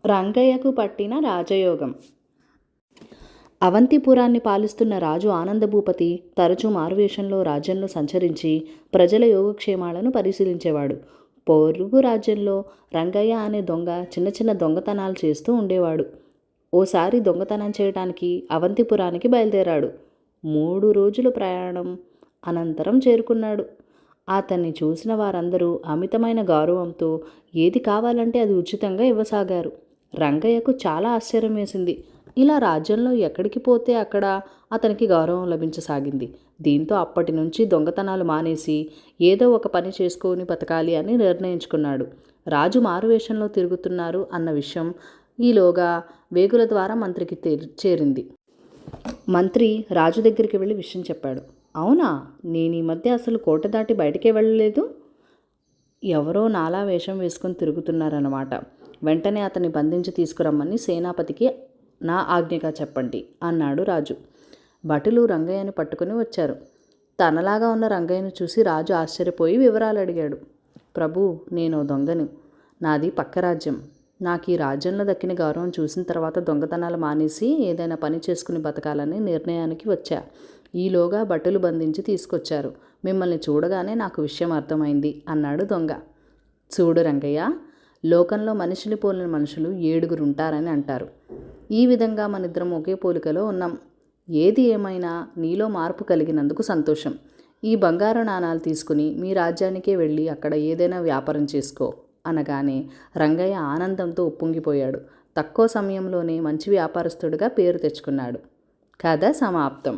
రంగయ్యకు పట్టిన రాజయోగం. అవంతిపురాన్ని పాలిస్తున్న రాజు ఆనందభూపతి తరచూ మారువేషంలో రాజ్యంలో సంచరించి ప్రజల యోగక్షేమాలను పరిశీలించేవాడు. పొరుగు రాజ్యంలో రంగయ్య అనే దొంగ చిన్న చిన్న దొంగతనాలు చేస్తూ ఉండేవాడు. ఓసారి దొంగతనం చేయడానికి అవంతిపురానికి బయలుదేరాడు. 3 రోజుల ప్రయాణం అనంతరం చేరుకున్నాడు. అతన్ని చూసిన వారందరూ అమితమైన గౌరవంతో ఏది కావాలంటే అది ఉచితంగా ఇవ్వసాగారు. రంగయ్యకు చాలా ఆశ్చర్యం వేసింది. ఇలా రాజ్యంలో ఎక్కడికి పోతే అక్కడ అతనికి గౌరవం లభించసాగింది. దీంతో అప్పటి నుంచి దొంగతనాలు మానేసి ఏదో ఒక పని చేసుకొని బతకాలి అని నిర్ణయించుకున్నాడు. రాజు మారువేషంలో తిరుగుతున్నారు అన్న విషయం ఈలోగా వేగుల ద్వారా మంత్రికి చేరింది. మంత్రి రాజు దగ్గరికి వెళ్ళి విషయం చెప్పాడు. అవునా, నేను ఈ మధ్య అసలు కోట దాటి బయటికే వెళ్ళలేదు. ఎవరో నాలా వేషం వేసుకొని తిరుగుతున్నారన్నమాట. వెంటనే అతన్ని బంధించి తీసుకురమ్మని సేనాపతికి నా ఆజ్ఞగా చెప్పండి అన్నాడు రాజు. భటులు రంగయ్యను పట్టుకుని వచ్చారు. తనలాగా ఉన్న రంగయ్యను చూసి రాజు ఆశ్చర్యపోయి వివరాలు అడిగాడు. ప్రభు, నేను దొంగను. నాది పక్క రాజ్యం. నాకు ఈ రాజ్యంలో దక్కిన గౌరవం చూసిన తర్వాత దొంగతనాలు మానేసి ఏదైనా పని చేసుకుని బతకాలని నిర్ణయానికి వచ్చా. ఈలోగా భటులు బంధించి తీసుకొచ్చారు. మిమ్మల్ని చూడగానే నాకు విషయం అర్థమైంది అన్నాడు దొంగ. చూడు రంగయ్య, లోకంలో మనిషిని పోలిన మనుషులు 7 ఉంటారని అంటారు. ఈ విధంగా మనిద్దరం ఒకే పోలికలో ఉన్నాం. ఏది ఏమైనా నీలో మార్పు కలిగినందుకు సంతోషం. ఈ బంగారు నాణాలు తీసుకుని మీ రాజ్యానికే వెళ్ళి అక్కడ ఏదైనా వ్యాపారం చేసుకో అనగానే రంగయ్య ఆనందంతో ఉప్పొంగిపోయాడు. తక్కువ సమయంలోనే మంచి వ్యాపారస్తుడిగా పేరు తెచ్చుకున్నాడు. కథ సమాప్తం.